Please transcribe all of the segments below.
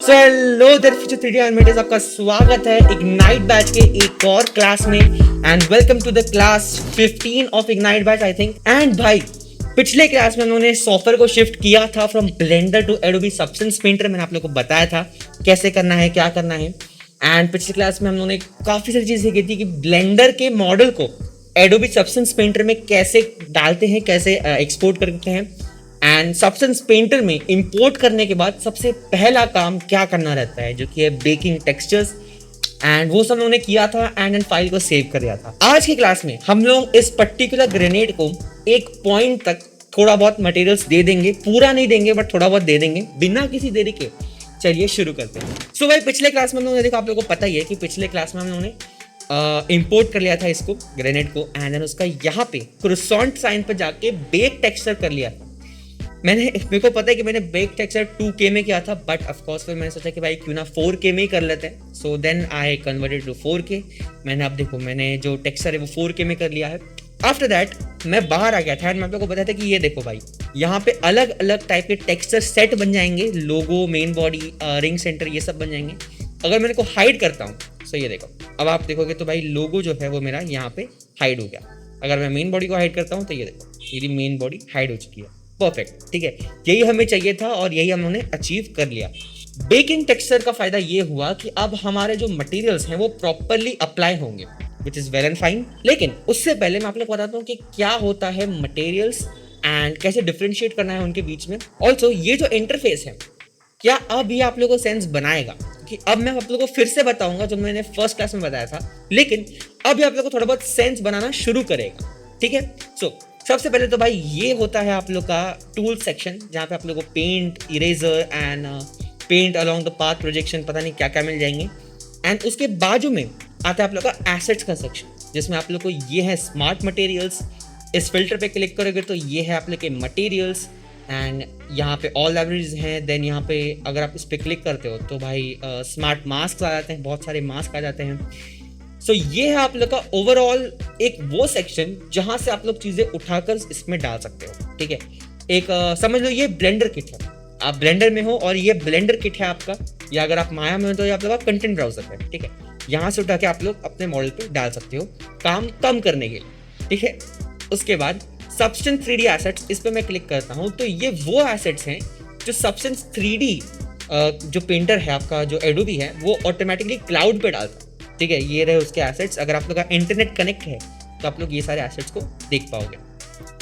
Hello their future 3D animators, आपका स्वागत है इग्नाइट बैच के एक और क्लास में and welcome to the class 15 of ignite batch I think. And भाई पिछले क्लास में उन्होंने सॉफ्टवेयर को शिफ्ट किया था from blender to Adobe Substance Painter. मैंने आप लोगों को बताया था कैसे करना है, क्या करना है। एंड पिछले क्लास में हम लोगों ने काफ़ी सारी चीज़ें की थी कि ब्लेंडर के मॉडल को एडोबी सब्सटेंस पेंटर में कैसे डालते हैं, कैसे एक्सपोर्ट करते हैं। एंड सब्सटेंस पेंटर में इंपोर्ट करने के बाद सबसे पहला काम क्या करना रहता है, जो कि है बेकिंग टेक्सचर्स। एंड वो सब उन्होंने किया था एंड फाइल को सेव कर दिया था। आज की क्लास में हम लोग इस पर्टिकुलर ग्रेनेड को एक पॉइंट तक थोड़ा बहुत मटेरियल्स दे देंगे, पूरा नहीं देंगे बट थोड़ा बहुत दे देंगे बिना किसी देरी के। चलिए शुरू करते हैं। सो भाई पिछले क्लास में हम लोगों ने देखा, आप लोगों को पता ही है कि पिछले क्लास में हम लोगों ने इंपोर्ट कर लिया था इसको, ग्रेनेड को, एंड देन उसका यहाँ पे क्रोसॉन्ट साइन पर जाके बेक टेक्सचर कर लिया था। मेरे को पता है कि मैंने बेक टेक्सचर 2K में किया था, बट ऑफ कोर्स फिर मैंने सोचा कि भाई क्यों ना 4K में ही कर लेते हैं। So then I converted to 4K। मैंने अब देखो, मैंने जो टेक्सचर है वो 4K में कर लिया है। आफ्टर दैट मैं बाहर आ गया था एंड मैं आप लोगों को बताया था कि ये देखो भाई, यहाँ पे अलग अलग टाइप के टेक्सचर सेट बन जाएंगे, लोगो, मेन बॉडी, रिंग सेंटर, ये सब बन जाएंगे। अगर मैं इनको हाइड करता हूँ, सो ये देखो, अब आप देखोगे तो भाई लोगो जो है वो मेरा यहाँ पे हाइड हो गया। अगर मैं मेन बॉडी को हाइड करता हूँ तो ये देखो, मेरी मेन बॉडी हाइड हो चुकी है। परफेक्ट, ठीक है, यही हमें चाहिए था और यही हमने अचीव कर लिया। बेकिंग टेक्सचर का फायदा ये हुआ कि अब हमारे जो मटेरियल्स हैं वो प्रॉपरली अप्लाई होंगे, which is well and fine. लेकिन उससे पहले मैं आप लोग को बताता हूँ कि क्या होता है मटेरियल्स एंड कैसे डिफरेंशिएट करना है उनके बीच में। ऑल्सो ये जो इंटरफेस है, क्या अब ये आप लोगों को सेंस बनाएगा? कि अब मैं आप लोगों को फिर से बताऊंगा जो मैंने फर्स्ट क्लास में बताया था, लेकिन अब ये आप लोगों को थोड़ा बहुत सेंस बनाना शुरू करेगा, ठीक है। सो सबसे पहले तो भाई ये होता है आप लोग का टूल सेक्शन, जहाँ पे आप लोग को paint, eraser and paint along the path, projection, पता नहीं क्या क्या मिल जाएंगे। एंड उसके बाजू में आता है आप लोग का एसेट्स का सेक्शन, जिसमें आप लोग को ये है स्मार्ट मटेरियल्स। इस फिल्टर पे क्लिक करोगे तो ये है आप लोग के मटेरियल्स एंड यहाँ पे ऑल लाइब्रेरीज हैं। देन यहाँ पे अगर आप इस पर क्लिक करते हो तो भाई स्मार्ट मास्क आ जाते हैं, बहुत सारे मास्क आ जाते हैं। सो ये है आप लोग का ओवरऑल एक वो सेक्शन जहां से आप लोग चीजें उठाकर इसमें डाल सकते हो, ठीक है। एक समझ लो ये ब्लेंडर किट है, आप ब्लेंडर में हो और ये ब्लेंडर किट है आपका, या अगर आप माया में हो तो ये आप लोग का कंटेंट ब्राउजर है, ठीक है। यहाँ से उठा के आप लोग अपने मॉडल पे डाल सकते हो काम कम करने के लिए, ठीक है। उसके बाद सब्सटेंस 3D एसेट्स, इस पर मैं क्लिक करता हूँ तो ये वो एसेट्स हैं जो सब्सटेंस 3D जो पेंटर है आपका, जो एडोबी है, वो ऑटोमेटिकली क्लाउड पे डालता है, ठीक है। ये रहे उसके एसेट्स। अगर आप लोग का इंटरनेट कनेक्ट है तो आप लोग ये सारे एसेट्स को देख पाओगे,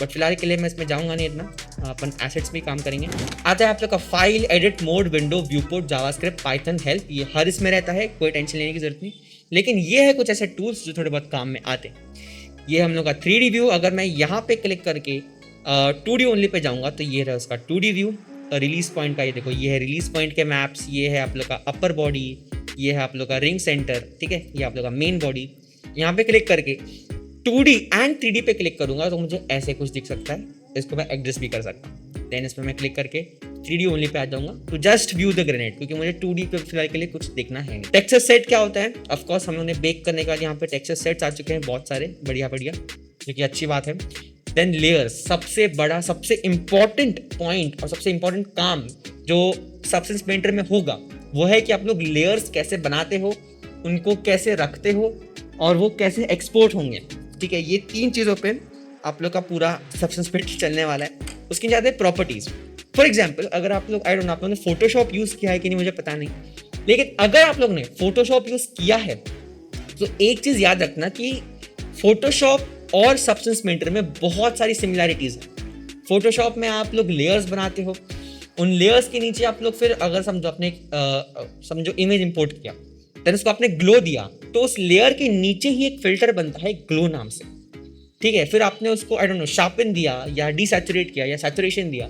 बट फिलहाल के लिए मैं इसमें जाऊंगा नहीं इतना, अपन एसेट्स में काम करेंगे। आता है आप लोग का file, edit mode, window, viewport, JavaScript, Python, help, ये हर इसमें रहता है, कोई टेंशन लेने की जरूरत नहीं। लेकिन ये है कुछ ऐसे टूल्स जो थोड़े बहुत काम में आते हैं। ये हम लोग का 3D व्यू। अगर मैं यहाँ पे क्लिक करके 2D ओनली पे जाऊँगा तो ये रहा उसका 2D व्यू। रिलीज पॉइंट का ये देखो, ये है रिलीज पॉइंट के मैप्स, ये है आप लोग का अपर बॉडी, ये है आप लोग का रिंग सेंटर, ठीक है, ये आप लोग का मेन बॉडी। यहाँ पे क्लिक करके 2D एंड 3D पे क्लिक करूंगा तो मुझे ऐसे कुछ दिख सकता है। इसको मैं एडजस्ट भी कर सकता हूँ। देन इसमें मैं क्लिक करके 3D ओनली पे आ जाऊंगा to just view the grenade, क्योंकि मुझे 2D पे फिलहाल के लिए कुछ देखना है नहीं। टेक्सचर सेट क्या होता है? ऑफ कोर्स हम लोगों ने बेक करने के बाद यहाँ पे टेक्सचर सेट्स आ चुके हैं बहुत सारे, बढ़िया बढ़िया, जो कि अच्छी बात है। देन लेयर्स, सबसे बड़ा, सबसे इंपॉर्टेंट पॉइंट और सबसे इंपॉर्टेंट काम जो सब्सटेंस पेंटर में होगा वो है कि आप लोग लेयर्स कैसे बनाते हो, उनको कैसे रखते हो और वो कैसे एक्सपोर्ट होंगे, ठीक है। ये 3 चीज़ों पे आप लोग का पूरा सब्सटेंस पेंटर चलने वाला है। उसकी ज़्यादा प्रॉपर्टीज़, फॉर एग्जाम्पल अगर आप लोग, आई डोंट नो आप लोगों ने फोटोशॉप यूज़ किया है कि नहीं मुझे पता नहीं, लेकिन अगर आप लोग ने फोटोशॉप यूज़ किया है तो एक चीज़ याद रखना कि फोटोशॉप और सब्सटेंस पेंटर में बहुत सारी सिमिलैरिटीज़ हैं। फोटोशॉप में आप लोग लेयर्स बनाते हो, उन लेयर्स के नीचे आप लोग फिर अगर समझो अपने समझो इमेज इंपोर्ट किया, देन उसको आपने ग्लो दिया, तो उस लेयर के नीचे ही एक फिल्टर बनता है ग्लो नाम से, ठीक है। फिर आपने उसको आई डोंट नो शार्पन दिया या डिसैचुरेट किया या सैचुरेशन दिया,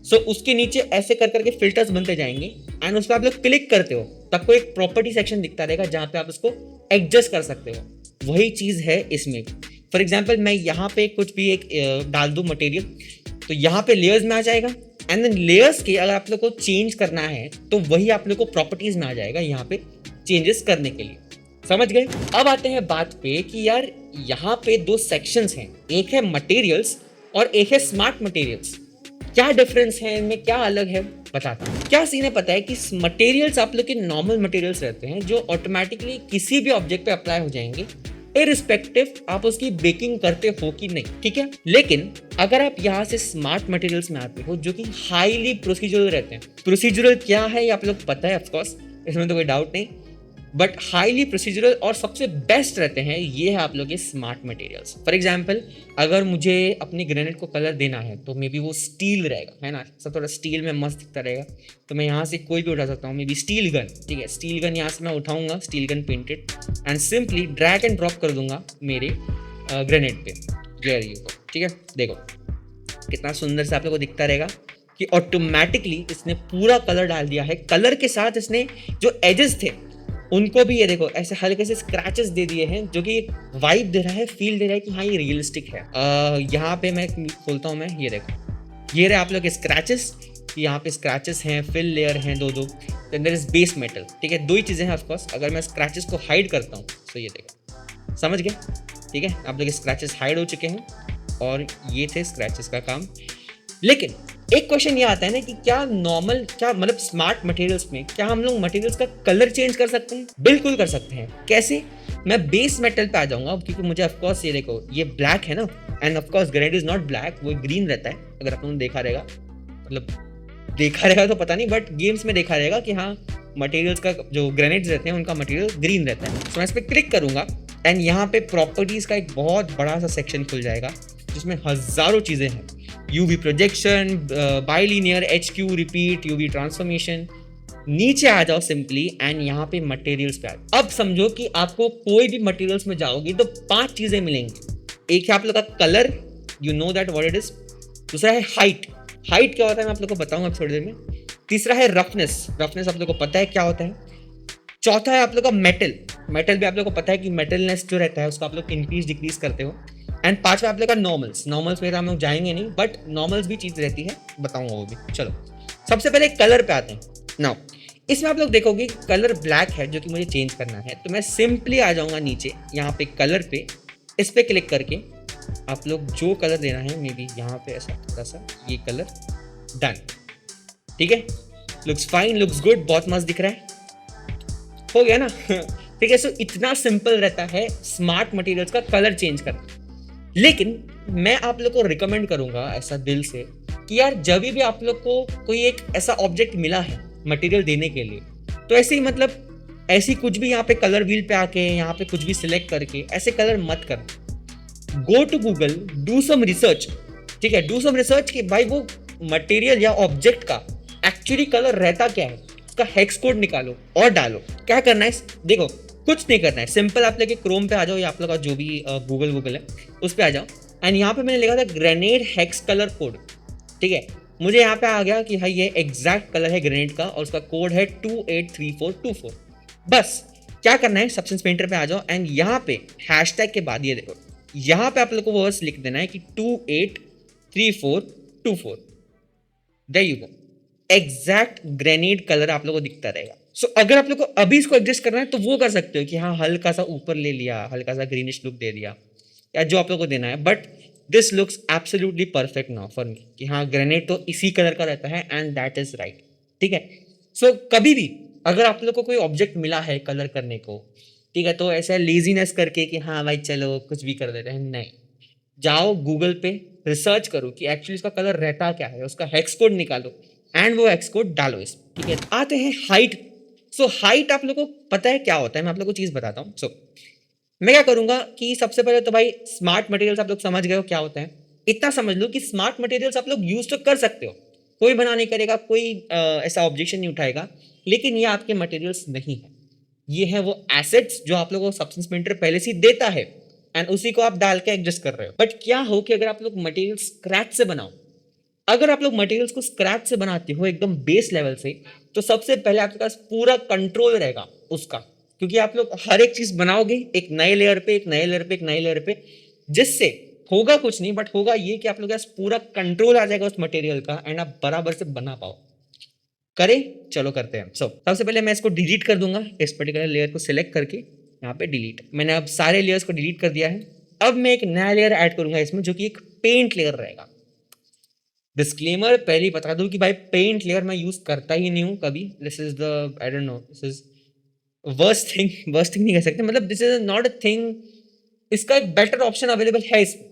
सो उसके नीचे ऐसे कर करके फिल्टर्स बनते जाएंगे एंड उस पर आप लोग क्लिक करते हो तो आपको एक प्रॉपर्टी सेक्शन दिखता रहेगा जहाँ पे आप उसको एडजस्ट कर सकते हो। वही चीज़ है इसमें। फॉर एग्जाम्पल मैं यहाँ पे कुछ भी एक डाल दूँ मटेरियल, तो यहाँ पे लेयर्स में आ जाएगा एंड देन लेयर्स के अगर आप लोग को चेंज करना है तो वही आप लोग को प्रॉपर्टीज में आ जाएगा यहाँ पे चेंजेस करने के लिए। समझ गए? अब आते हैं बात पे कि यार यहाँ पे 2 सेक्शंस हैं, एक है मटेरियल्स और एक है स्मार्ट मटेरियल्स। क्या डिफरेंस है इनमें, क्या अलग है? बताता हूँ क्या सीन है। पता है कि मटेरियल्स आप लोग के नॉर्मल मटेरियल्स रहते हैं जो ऑटोमेटिकली किसी भी ऑब्जेक्ट पे अप्लाई हो जाएंगे, इरिस्पेक्टिव आप उसकी बेकिंग करते हो कि नहीं, ठीक है। लेकिन अगर आप यहाँ से स्मार्ट मटेरियल्स में आते हो जो कि हाईली प्रोसीजरल रहते हैं, प्रोसीजरल क्या है ये आप लोग पता है ऑफकोर्स, इसमें तो कोई डाउट नहीं, बट हाईली प्रोसीजरल और सबसे बेस्ट रहते हैं ये है आप लोग के स्मार्ट मटेरियल्स। फॉर एग्जांपल अगर मुझे अपनी ग्रेनेड को कलर देना है तो मे बी वो स्टील रहेगा, है ना, सब थोड़ा स्टील में मस्त दिखता रहेगा, तो मैं यहाँ से कोई भी उठा सकता हूँ, मे बी स्टील गन, ठीक है, स्टील गन यहाँ से मैं उठाऊंगा, steel gun painted, and simply drag and drop कर दूंगा मेरे ग्रेनेड पे, वेयर यू गो, ठीक है। देखो कितना सुंदर से आप लोग को दिखता रहेगा कि ऑटोमेटिकली इसने पूरा कलर डाल दिया है। कलर के साथ इसने जो एजेस थे उनको भी ये देखो ऐसे हल्के से स्क्रैचेस दे दिए हैं जो कि वाइब दे रहा है, फील दे रहा है कि हाँ ये रियलिस्टिक है। यहाँ पे मैं खोलता हूँ, मैं ये देखो ये रहे आप लोग के स्क्रैचेस, यहाँ पे स्क्रैचेस हैं, फिल लेयर हैं दो, देयर इज बेस मेटल, ठीक है, दो ही चीज़ें हैं ऑफकोर्स। अगर मैं स्क्रैचेस को हाइड करता हूँ तो ये देखो, समझ गए, ठीक है, आप लोग स्क्रैचेस हाइड हो चुके हैं और ये थे स्क्रैचेस का काम। लेकिन एक क्वेश्चन ये आता है ना कि क्या नॉर्मल, क्या मतलब स्मार्ट मटेरियल्स में क्या हम लोग मटेरियल्स का कलर चेंज कर सकते हैं? बिल्कुल कर सकते हैं। कैसे? मैं बेस मेटल पे आ जाऊंगा क्योंकि मुझे ऑफकोर्स ये देखो ये ब्लैक है ना, and of course granite is not black, वो ग्रीन रहता है। अगर आप लोगों ने देखा रहेगा, मतलब देखा रहेगा तो पता नहीं, बट गेम्स में देखा रहेगा कि हाँ मटेरियल्स का जो ग्रेनाइट्स रहते हैं उनका मटेरियल ग्रीन रहता है। तो मैं इस पर क्लिक करूंगा एंड यहाँ पे प्रॉपर्टीज का एक बहुत बड़ा सा सेक्शन खुल जाएगा जिसमें हजारों चीजें हैं, UV projection, bilinear, HQ repeat, UV transformation. नीचे आ जाओ सिंपली एंड यहाँ पे मटेरियल्स पे आ जाओ। अब समझो कि आपको कोई भी मटेरियल्स में जाओगे तो 5 चीजें मिलेंगी। एक है आप लोग का colour, you know that what it is. दूसरा है हाइट, हाइट क्या होता है मैं आप लोग को बताऊंगा थोड़ी देर में। तीसरा है रफनेस, रफनेस आप लोग को पता है क्या होता है। चौथा है आप लोग का मेटल, मेटल भी आप लोग को पता है कि मेटलनेस जो रहता है उसको आप लोग इंक्रीज डिक्रीज करते हो। एंड पांचवा आप लोग का नॉर्मल्स, नॉर्मल्स में हम लोग जाएंगे नहीं, बट नॉर्मल्स भी चीज रहती है, बताऊंगा वो भी। चलो सबसे पहले कलर पे आते हैं। नाउ इसमें आप लोग देखोगे कलर ब्लैक है जो कि मुझे चेंज करना है, तो मैं सिंपली आ जाऊंगा नीचे यहाँ पे कलर पे, इस पे क्लिक करके आप लोग जो कलर देना है, मे बी यहाँ पे ऐसा थोड़ा सा ये कलर, डन, ठीक है, लुक्स फाइन, लुक्स गुड, बहुत मस्त दिख रहा है, हो गया ना। ठीक है, सो इतना सिंपल रहता है स्मार्ट मटेरियल्स का कलर चेंज करना। लेकिन मैं आप लोग को रिकमेंड करूंगा ऐसा दिल से कि यार जब भी आप लोग को कोई एक ऐसा ऑब्जेक्ट मिला है मटेरियल देने के लिए, तो ऐसे ही मतलब ऐसी कुछ भी यहाँ पे कलर व्हील पे आके यहाँ पे कुछ भी सिलेक्ट करके ऐसे कलर मत कर। Go to Google, do some research, ठीक है, डू सम रिसर्च कि भाई वो मटेरियल या ऑब्जेक्ट का एक्चुअली कलर रहता क्या है, उसका हेक्स कोड निकालो और डालो। क्या करना है, देखो कुछ नहीं करना है, सिंपल आप लेके क्रोम पे आ जाओ या आप लोग का जो भी गूगल है उस पे आ जाओ एंड यहाँ पे मैंने लिखा था ग्रेनेड हेक्स कलर कोड, ठीक है, मुझे यहाँ पे आ गया कि भाई ये एग्जैक्ट कलर है ग्रेनेड का और उसका कोड है 283424। बस क्या करना है, सबस्टेंस पेंटर पे आ जाओ एंड यहाँ पे हैशटैग के बाद ये देखो यहाँ पे आप लोग को वर्ड्स लिख देना है कि 283424, there you go, exact grenade colour आप लोग को दिखता रहेगा। सो अगर आप लोग को अभी इसको एडजस्ट करना है तो वो कर सकते हो कि हाँ हल्का सा ऊपर ले लिया, हल्का सा ग्रीनिश लुक दे दिया, या जो आप लोग को देना है, but this looks absolutely perfect now for me कि हाँ ग्रेनेड तो इसी कलर का रहता है एंड दैट इज राइट, ठीक है। सो कभी भी अगर आप लोग को कोई ऑब्जेक्ट मिला है कलर करने को, ठीक है, तो ऐसा लेजीनेस करके कि हाँ भाई चलो कुछ भी कर देते हैं, नहीं, जाओ गूगल पे रिसर्च करो कि एक्चुअली इसका कलर रहता क्या है, उसका हेक्स कोड निकालो एंड वो हेक्स कोड डालो इस, ठीक है। आते हैं हाइट। सो हाइट आप लोगों को पता है क्या होता है, मैं आप लोगों को चीज बताता हूँ। सो मैं क्या करूंगा कि सबसे पहले तो भाई स्मार्ट मटेरियल्स आप लोग समझ गए हो क्या होता है। इतना समझ लो कि स्मार्ट मटेरियल्स आप लोग यूज तो कर सकते हो, कोई मना नहीं करेगा, कोई ऐसा ऑब्जेक्शन नहीं उठाएगा, लेकिन ये आपके मटेरियल्स नहीं है, ये है वो एसेट्स जो आप लोगों को सबस्टेंस पेंटर पहले से देता है एंड उसी को आप डाल के एडजस्ट कर रहे हो। बट क्या हो कि अगर आप लोग मटेरियल स्क्रैच से बनाओ, अगर आप लोग मटेरियल्स को स्क्रैच से बनाते हो एकदम बेस लेवल से, तो सबसे पहले आपके पास पूरा कंट्रोल रहेगा उसका, क्योंकि आप लोग हर एक चीज बनाओगे एक नए लेयर पे, एक नए लेयर पे, एक नए लेयर पे, जिससे होगा कुछ नहीं, बट होगा ये कि आप लोग के पास पूरा कंट्रोल आ जाएगा उस मटेरियल का एंड आप बराबर से बना पाओ। करें, चलो करते हैं। सबसे पहले मैं इसको डिलीट कर दूंगा, इस पर्टिकुलर लेयर को सिलेक्ट करके यहाँ पे डिलीट। मैंने अब सारे लेयर्स को डिलीट कर दिया है। अब मैं एक नया लेयर ऐड करूंगा इसमें, जो कि एक पेंट लेयर रहेगा। डिस्क्लेमर पहले ही बता दूं कि भाई पेंट लेयर मैं यूज करता ही नहीं हूं कभी. This is the, I don't know, this is worst thing नहीं कह सकते, मतलब this is not a thing. इसका एक बेटर ऑप्शन अवेलेबल है इसमें,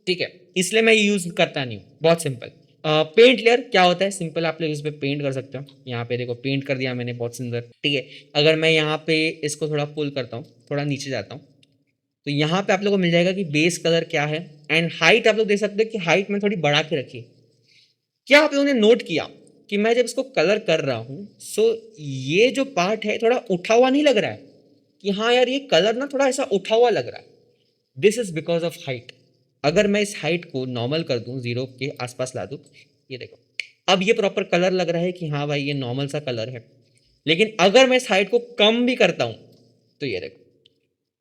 ठीक है, इसलिए मैं यूज करता नहीं हूँ. बहुत सिंपल. पेंट लेयर क्या होता है, सिंपल, आप लोग इस पे पेंट कर सकते हो. यहाँ पे देखो पेंट कर दिया मैंने, बहुत सुंदर, ठीक है. अगर मैं यहाँ पे इसको थोड़ा पुल करता हूँ, थोड़ा नीचे जाता हूँ, तो यहाँ पे आप लोगों को मिल जाएगा कि बेस कलर क्या है. एंड हाइट आप लोग देख सकते हो कि हाइट में थोड़ी बढ़ा के रखी. क्या आप लोगों ने नोट किया कि मैं जब इसको कलर कर रहा हूँ, सो ये जो पार्ट है थोड़ा उठा हुआ नहीं लग रहा है, कि हाँ यार ये कलर ना थोड़ा ऐसा उठा हुआ लग रहा है. This is because of height. अगर मैं इस हाइट को नॉर्मल कर दूं, जीरो के आसपास ला दूं, ये देखो, अब ये प्रॉपर कलर लग रहा है कि हाँ भाई ये नॉर्मल सा कलर है. लेकिन अगर मैं इस हाइट को कम भी करता हूं, तो ये देखो,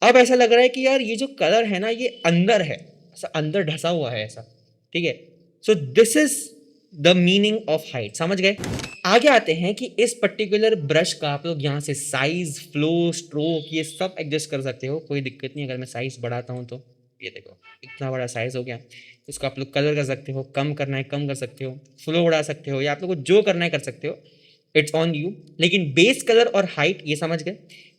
अब ऐसा लग रहा है कि यार ये जो कलर है ना ये अंदर है, ऐसा अंदर ढसा हुआ है ऐसा, ठीक है. So this is the meaning of height. समझ गए. आगे आते हैं कि इस पर्टिकुलर ब्रश का आप लोग यहाँ से साइज, फ्लो, स्ट्रोक, ये सब एडजस्ट कर सकते हो, कोई दिक्कत नहीं. अगर मैं साइज बढ़ाता हूँ तो ये देखो इतना बड़ा साइज हो गया. इसको आप लोग कलर कर सकते हो, कम करना है कम कर सकते हो, फ्लो बढ़ा सकते हो, या आप लोग को जो करना है कर सकते हो. It's on you. लेकिन बेस कलर और हाइट ये समझ गए.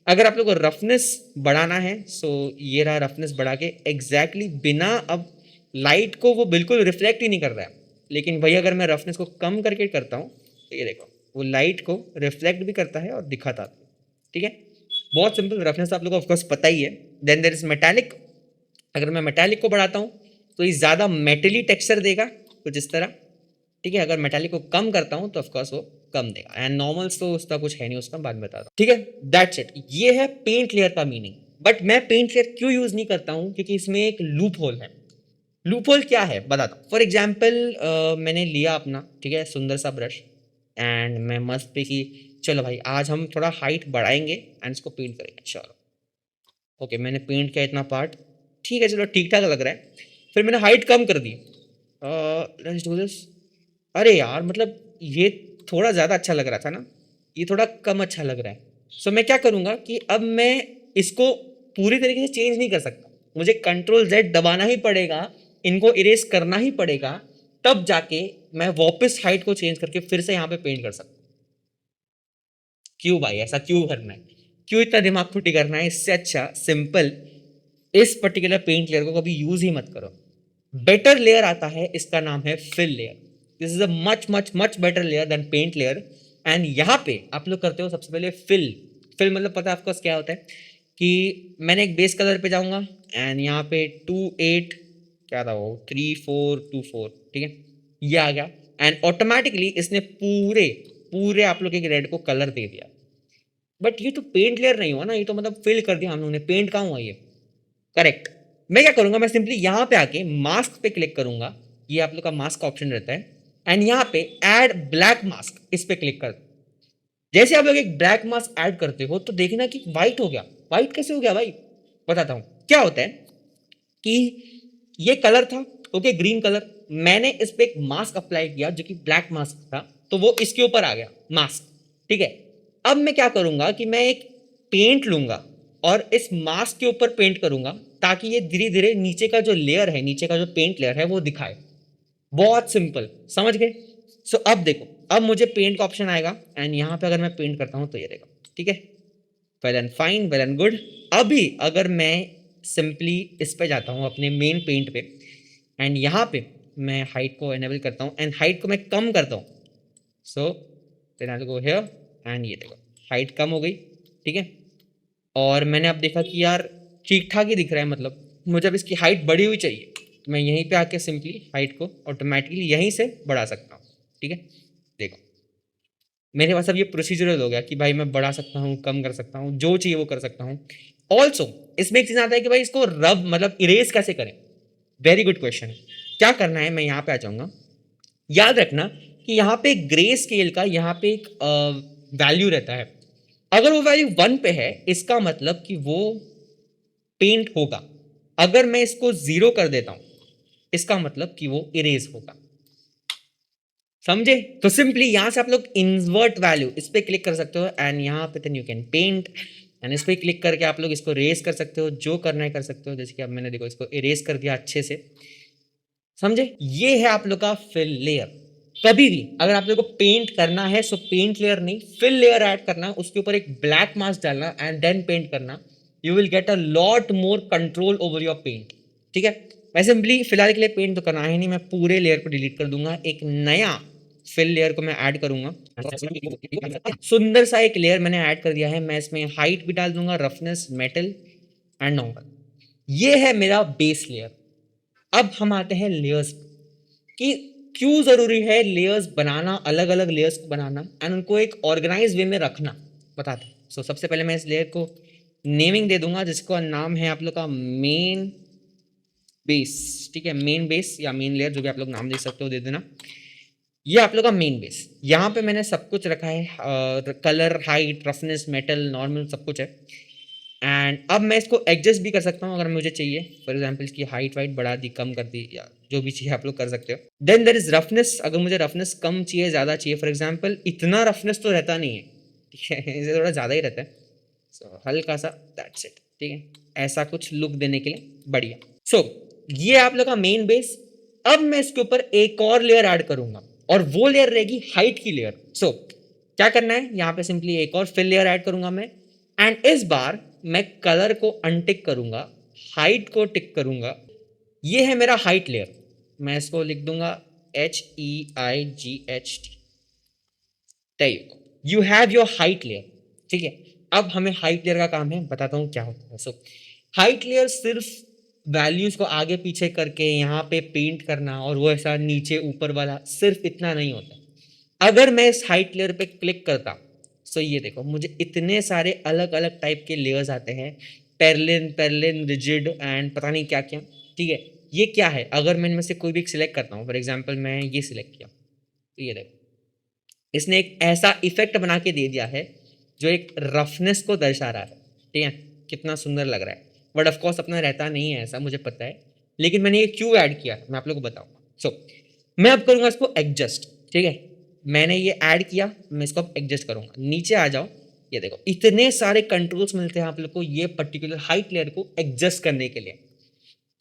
अगर आप लोग को रफनेस बढ़ाना है, सो ये रहा रफनेस बढ़ा के एग्जैक्टली बिना, अब लाइट को वो बिल्कुल रिफ्लेक्ट ही नहीं कर रहा है. लेकिन वही अगर मैं रफनेस को कम करके करता हूँ, तो ये देखो वो लाइट को रिफ्लेक्ट भी करता है और दिखाता है, ठीक है. बहुत सिंपल. रफनेस आप लोग को ऑफकोर्स पता ही है. Then there is metallic. अगर मैं मेटालिक को बढ़ाता हूँ तो ये ज़्यादा मेटली टेक्सचर देगा कुछ इस तरह, ठीक है. अगर मेटालिक को कम करता हूँ तो ऑफकोर्स वो कम देगा. एंड नॉर्मल्स तो उसका कुछ है नहीं, उसका बाद में बताता हूँ, ठीक है. That's it. ये है पेंट लेयर का मीनिंग. बट मैं पेंट लेयर क्यों यूज नहीं करता हूँ, क्योंकि इसमें एक लूप होल है. लूप होल क्या है बताता हूँ. फॉर एग्जाम्पल मैंने लिया अपना, ठीक है, सुंदर सा ब्रश, एंड मैं मस्त पे कि चलो भाई आज हम थोड़ा हाइट बढ़ाएंगे एंड इसको पेंट करेंगे. चलो ओके, मैंने पेंट किया इतना पार्ट, ठीक है, चलो ठीक ठाक लग रहा है. फिर मैंने हाइट कम कर दी. Let's do this. अरे यार मतलब ये थोड़ा ज़्यादा अच्छा लग रहा था ना, ये थोड़ा कम अच्छा लग रहा है. सो मैं क्या करूँगा कि अब मैं इसको पूरी तरीके से चेंज नहीं कर सकता, मुझे कंट्रोल जेड दबाना ही पड़ेगा, इनको इरेज करना ही पड़ेगा, तब जाके मैं वापस हाइट को चेंज करके फिर से यहाँ पे पेंट कर सकता हूँ. क्यों भाई ऐसा क्यों करना है, क्यों इतना दिमाग फुटी करना है. इससे अच्छा सिंपल, इस पर्टिकुलर पेंट लेयर को कभी यूज ही मत करो. बेटर लेयर आता है, इसका नाम है fill layer. This is a much much much better layer than paint layer. And यहाँ पे आप लोग करते हो सबसे पहले फिल. फिल मतलब पता है आपको क्या होता है, कि मैंने एक बेस कलर पे जाऊंगा एंड यहाँ पे 2 8 क्या था वो 3 4 2 4, ठीक है, ये आ गया. एंड ऑटोमेटिकली इसने पूरे पूरे आप लोग एक रेड को कलर दे दिया. बट ये तो पेंट लेयर नहीं हुआ ना, ये तो मतलब फिल कर दिया हम लोगों ने, पेंट कहाँ हुआ ये. करेक्ट. मैं क्या करूंगा, मैं सिंपली यहां पे आके मास्क पे क्लिक करूंगा, ये आप लोग का मास्क का ऑप्शन रहता है. एंड यहाँ पे ऐड ब्लैक मास्क, इस पे क्लिक कर. जैसे आप लोग एक ब्लैक मास्क ऐड करते हो तो देखना कि व्हाइट हो गया. व्हाइट कैसे हो गया भाई, बताता हूं. क्या होता है कि ये कलर था, ओके, ग्रीन कलर, मैंने इस पे एक मास्क अप्लाई किया जो कि ब्लैक मास्क था, तो वो इसके ऊपर आ गया मास्क, ठीक है. अब मैं क्या करूंगा कि मैं एक पेंट लूंगा और इस मास्क के ऊपर पेंट करूंगा, ताकि ये धीरे धीरे नीचे का जो लेयर है, नीचे का जो पेंट लेयर है वो दिखाए. बहुत सिंपल, समझ गए. सो अब देखो, अब मुझे पेंट का ऑप्शन आएगा एंड यहाँ पे अगर मैं पेंट करता हूँ तो ये देखो, ठीक है, well and fine, well and good. अभी अगर मैं सिंपली इस पे जाता हूँ अपने मेन पेंट पे, एंड यहाँ पे मैं हाइट को एनेबल करता हूँ एंड हाइट को मैं कम करता हूँ. So then I will go here and ये देखो हाइट कम हो गई, ठीक है. और मैंने अब देखा कि यार ठीक ठाक ही दिख रहा है, मतलब मुझे अब इसकी हाइट बढ़ी हुई चाहिए. मैं यहीं पे आके सिंपली हाइट को ऑटोमेटिकली यहीं से बढ़ा सकता हूँ, ठीक है. देखो मेरे पास अब ये प्रोसीजरल हो गया कि भाई मैं बढ़ा सकता हूँ, कम कर सकता हूँ, जो चाहिए वो कर सकता हूँ. ऑल्सो इसमें एक चीज़ आता है कि भाई इसको रब मतलब इरेज कैसे करें. Very good question. क्या करना है, मैं यहाँ पे आ जाऊँगा. याद रखना कि यहाँ पे ग्रे स्केल का यहाँ पे एक वैल्यू रहता है. अगर वो वैल्यू 1 पे है, इसका मतलब कि वो पेंट होगा. अगर मैं इसको 0 कर देता हूं, इसका मतलब कि वो इरेज होगा. समझे. तो सिंपली यहां से आप लोग इन्वर्ट वैल्यू इस पे क्लिक कर सकते हो एंड यहाँ पे then you can paint. And इस पे क्लिक करके आप लोग इसको इरेज कर सकते हो, जो करना है कर सकते हो. जैसे कि अब मैंने देखो इसको इरेज कर दिया अच्छे से. समझे. ये है आप लोग का फिल लेयर. कभी भी अगर आप लोगों को पेंट करना है सो पेंट लेयर नहीं, फिल लेयर ऐड करना, उसके ऊपर एक ब्लैक मास्क डालना एंड देन पेंट करना, you will get a lot more control over your paint. ठीक है, मैं सिंपली फिलहाल के लिए पेंट तो करना है नहीं, मैं पूरे लेयर को डिलीट कर दूंगा, एक नया फिल लेयर को मैं ऐड करूंगा। सुंदर सा एक लेयर मैंने ऐड कर दिया है, मैं इसमें हाइट भी डाल दूंगा, रफनेस, मेटल एंड नॉर्मल। ये है मेरा बेस लेयर। अब हम आते हैं लेयर्स कि क्यों जरूरी है लेयर्स बनाना, अलग अलग लेयर्स को बनाना एंड उनको एक ऑर्गेनाइज वे में रखना, बताते हैं। सो सबसे पहले मैं इस लेयर को नेमिंग दे दूंगा जिसका नाम है आप लोग का मेन बेस। ठीक है, मेन बेस या मेन लेयर जो भी आप लोग नाम दे सकते हो दे देना। ये आप लोग का मेन बेस, यहाँ पे मैंने सब कुछ रखा है, colour, height, roughness, metal, normal, सब कुछ है। एंड अब मैं इसको एडजस्ट भी कर सकता हूँ अगर मुझे चाहिए, फॉर एग्जाम्पल इसकी हाइट वाइट बढ़ा दी, कम कर दी, या जो भी चाहिए आप लोग कर सकते हो। देन देयर इज रफनेस, अगर मुझे रफनेस कम चाहिए, ज़्यादा चाहिए, फॉर एग्जाम्पल इतना रफनेस तो रहता नहीं है, ठीक है, इसे थोड़ा ज़्यादा ही रहता है, सो हल्का सा, दैट्स इट। ठीक है, ऐसा कुछ लुक देने के लिए बढ़िया। सो ये आप लोग का मेन बेस। अब मैं इसके ऊपर एक और लेयर ऐड करूंगा और वो लेयर रहेगी हाइट की लेयर। सो क्या करना है, यहाँ पे सिंपली एक और फिल लेयर ऐड करूंगा मैं, एंड इस बार मैं कलर को अनटिक करूंगा, हाइट को टिक करूंगा। ये है मेरा हाइट लेयर, मैं इसको लिख दूंगा HEIGHT। You have your height layer. ठीक है, अब हमें हाइट लेयर का काम है, बताता हूँ क्या होता है। सो हाइट लेयर सिर्फ वैल्यूज को आगे पीछे करके यहाँ पे पेंट करना और वो ऐसा नीचे ऊपर वाला, सिर्फ इतना नहीं होता। अगर मैं इस हाइट लेयर पे क्लिक करता सो ये देखो मुझे इतने सारे अलग अलग टाइप के लेयर्स आते हैं, पेरलिन, पेरलिन, रिजिड एंड पता नहीं क्या क्या। ठीक है, ये क्या है, अगर मैं इनमें से कोई भी सिलेक्ट करता हूँ, फॉर एग्जाम्पल मैं ये सिलेक्ट किया तो ये देखो इसने एक ऐसा इफेक्ट बना के दे दिया है जो एक रफनेस को दर्शा रहा है। ठीक है, कितना सुंदर लग रहा है, बट ऑफकोर्स अपना रहता नहीं है ऐसा, मुझे पता है, लेकिन मैंने ये क्यों ऐड किया मैं आप लोग को बताऊंगा। सो मैं अब करूंगा इसको एडजस्ट। ठीक है, मैंने ये ऐड किया, मैं इसको अब एडजस्ट करूंगा, नीचे आ जाओ, ये देखो इतने सारे कंट्रोल्स मिलते हैं आप लोग को ये पर्टिकुलर हाइट लेयर को एडजस्ट करने के लिए।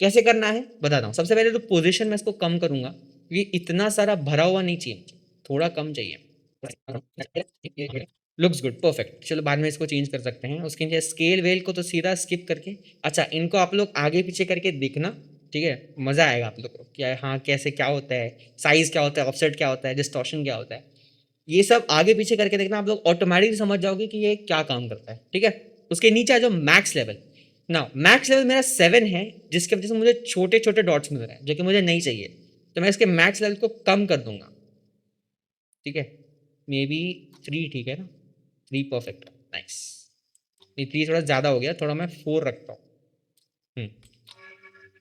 कैसे करना है बताता हूँ। सबसे पहले तो पोजीशन में इसको कम करूंगा, ये इतना सारा भरा हुआ नहीं चाहिए, थोड़ा कम चाहिए। Looks good, perfect. चलो बाद में इसको चेंज कर सकते हैं, उसके लिए स्केल वेल को तो सीधा स्किप करके, अच्छा इनको आप लोग आगे पीछे करके देखना। ठीक है, मजा आएगा आप लोग को क्या, हाँ कैसे क्या होता है, साइज क्या होता है, ऑफसेट क्या होता है, डिस्टॉर्शन क्या होता है, ये सब आगे पीछे करके देखना, आप लोग ऑटोमेटिकली समझ जाओगे कि ये क्या काम करता है। ठीक है, उसके नीचे आ जाओ मैक्स लेवल। ना मैक्स लेवल मेरा 7 है, जिसकी वजह से मुझे छोटे छोटे डॉट्स मिल रहे हैं जो कि मुझे नहीं चाहिए, तो मैं इसके मैक्स लेवल को कम कर दूंगा। ठीक है, मे बी 3, ठीक है ना, 3 परफेक्ट, नाइस। नहीं 3 थोड़ा ज़्यादा हो गया, थोड़ा मैं 4 रखता हूँ,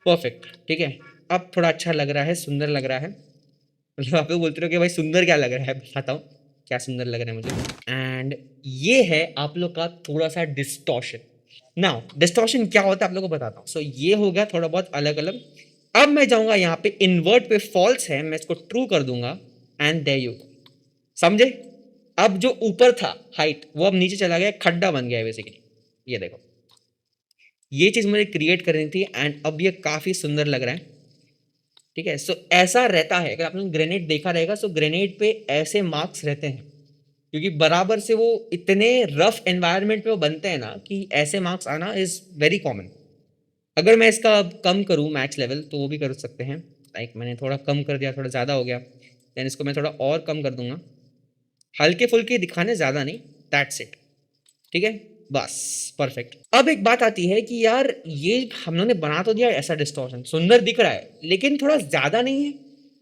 परफेक्ट। ठीक है, अब थोड़ा अच्छा लग रहा है, सुंदर लग रहा है, मतलब आप लोग बोलते रहो कि भाई सुंदर क्या लग रहा है, बताता हूँ क्या सुंदर लग रहा है मुझे। एंड ये है आप लोग का थोड़ा सा डिस्टॉर्शन। नाउ डिस्टॉर्शन क्या होता है आप लोग को बताता हूँ। सो ये हो गया थोड़ा बहुत अलग अलग। अब मैं जाऊंगा यहाँ पे इन्वर्ट पे, फॉल्स है, मैं इसको ट्रू कर दूंगा एंड देयर यू गो, समझे। अब जो ऊपर था हाइट वो अब नीचे चला गया, खड्डा बन गया है बेसिकली, ये देखो ये चीज मुझे क्रिएट करनी थी एंड अब ये काफी सुंदर लग रहा है। ठीक है, सो ऐसा रहता है, अगर आपने ग्रेनेड देखा रहेगा सो ग्रेनेड पे ऐसे मार्क्स रहते हैं, क्योंकि बराबर से वो इतने रफ एनवायरनमेंट में वो बनते हैं ना कि ऐसे मार्क्स आना इज वेरी कॉमन। अगर मैं इसका कम करूँ मैक्स लेवल तो वो भी कर सकते हैं, लाइक मैंने थोड़ा कम कर दिया, थोड़ा ज़्यादा हो गया, देन इसको मैं थोड़ा और कम कर दूंगा, हल्के फुल्के दिखाने, ज़्यादा नहीं, दैट्स इट। ठीक है, बस परफेक्ट। अब एक बात आती है कि यार ये हम लोगों ने बना तो दिया ऐसा डिस्टॉर्शन, सुंदर दिख रहा है, लेकिन थोड़ा ज़्यादा नहीं है,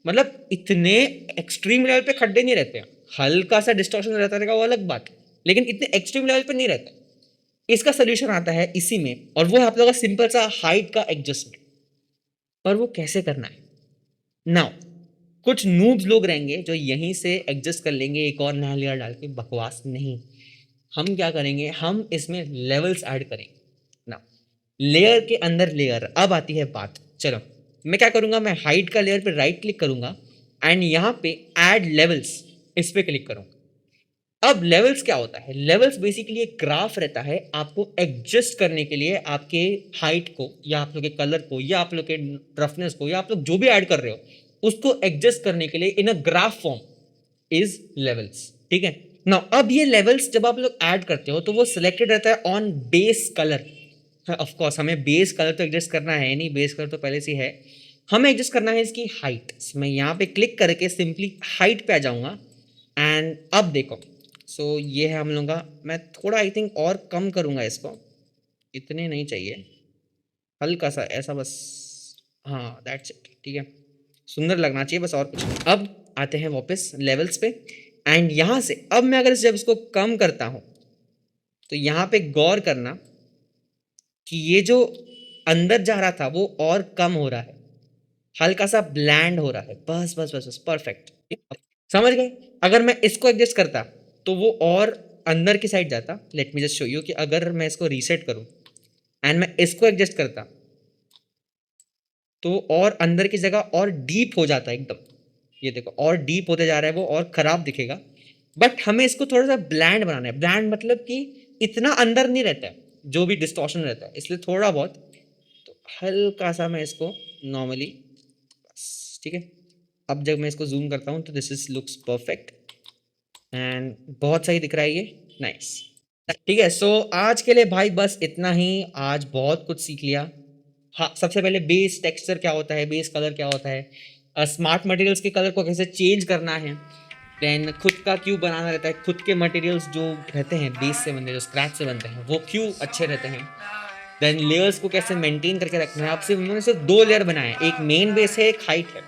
मतलब इतने एक्सट्रीम लेवल पे खड्डे नहीं रहते हैं, हल्का सा डिस्टॉर्शन रहता रहेगा वो अलग बात, लेकिन इतने एक्सट्रीम लेवल पे नहीं रहता। इसका सोल्यूशन आता है इसी में, और वो है आप लोगों का सिंपल सा हाइट का एडजस्टमेंट। पर वो कैसे करना है नाउ, कुछ नूब्स लोग रहेंगे जो यहीं से एडजस्ट कर लेंगे एक और नया लेयर डाल के, बकवास नहीं। हम क्या करेंगे, हम इसमें लेवल्स ऐड करेंगे ना, लेयर के अंदर लेयर। अब आती है बात, चलो मैं क्या करूंगा, मैं हाइट का लेयर पे राइट क्लिक करूंगा एंड यहाँ पे ऐड लेवल्स, इस पे क्लिक करूंगा। अब लेवल्स क्या होता है, लेवल्स बेसिकली एक ग्राफ रहता है आपको एडजस्ट करने के लिए, आपके हाइट को या आप लोग के कलर को या आप लोग के रफनेस को या आप लोग जो भी ऐड कर रहे हो उसको एडजस्ट करने के लिए in a graph form. Is levels, ठीक है ना। अब ये लेवल्स जब आप लोग ऐड करते हो तो वो सिलेक्टेड रहता है on base colour. Of course हमें बेस कलर तो एडजस्ट करना है नहीं, बेस कलर तो पहले से है, हमें एडजस्ट करना है इसकी हाइट। मैं यहाँ पे क्लिक करके सिंपली हाइट पे आ जाऊँगा एंड अब देखो, सो ये है हम लोगों का। मैं थोड़ा आई थिंक और कम करूँगा इसको, इतने नहीं चाहिए, हल्का सा ऐसा बस, हाँ दैट्स इट, ठीक है, सुंदर लगना चाहिए बस, और कुछ। अब आते हैं वापस लेवल्स पे एंड यहाँ से अब मैं अगर जब इसको कम करता हूँ तो यहाँ पे गौर करना कि ये जो अंदर जा रहा था वो और कम हो रहा है, हल्का सा ब्लैंड हो रहा है, बस बस बस बस परफेक्ट, समझ गए। अगर मैं इसको एडजस्ट करता तो वो और अंदर की साइड जाता। Let me just show you कि अगर मैं इसको रीसेट करूं एंड मैं इसको एडजस्ट करता तो और अंदर की जगह और डीप हो जाता एकदम। ये देखो और डीप होते जा रहा है वो, और खराब दिखेगा। बट हमें इसको थोड़ा सा ब्लैंड बनाना है। ब्लैंड मतलब कि इतना अंदर नहीं रहता है जो भी डिस्टॉर्शन रहता है, इसलिए थोड़ा बहुत, तो हल्का सा मैं इसको नॉर्मली बस, ठीक है। अब जब मैं इसको जूम करता हूँ तो this is looks perfect and बहुत सही दिख रहा है ये, नाइस, ठीक है। सो आज के लिए भाई बस इतना ही, आज बहुत कुछ सीख लिया। हाँ, सबसे पहले बेस टेक्सचर क्या होता है, बेस कलर क्या होता है, स्मार्ट मटेरियल्स के कलर को कैसे चेंज करना है, देन खुद का क्यों बनाना रहता है, खुद के मटेरियल्स जो रहते हैं बेस से बनते हैं, जो स्क्रैच से बनते हैं, वो क्यों अच्छे रहते हैं, देन लेयर्स को कैसे मेंटेन करके रखना है। आप सिर्फ उन्होंने सिर्फ 2 लेयर बनाए, एक मेन बेस है, एक हाइट है।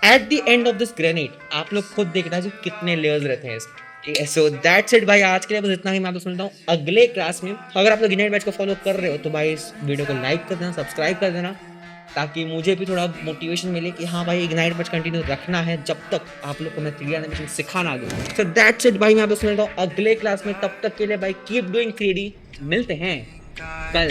At the end of this granite आप लोग खुद देखना जी कितने लेयर्स रहते हैं इसके। सो दैट्स इट भाई, आज के लिए बस इतना ही। मैं आपको सुनता हूँ अगले क्लास में। अगर आप लोग इग्नाइट बैच को फॉलो कर रहे हो तो भाई इस वीडियो को लाइक कर देना, सब्सक्राइब कर देना, ताकि मुझे भी थोड़ा मोटिवेशन मिले कि हाँ भाई इग्नाइट बैच कंटिन्यू रखना है जब तक आप लोग को मैं 3D एनिमेशन सिखाना आ गया। सो दैट्स इट भाई, मैं आपको सुनता हूँ अगले क्लास में। तब तक के लिए भाई कीप डूइंग 3D, मिलते हैं कल।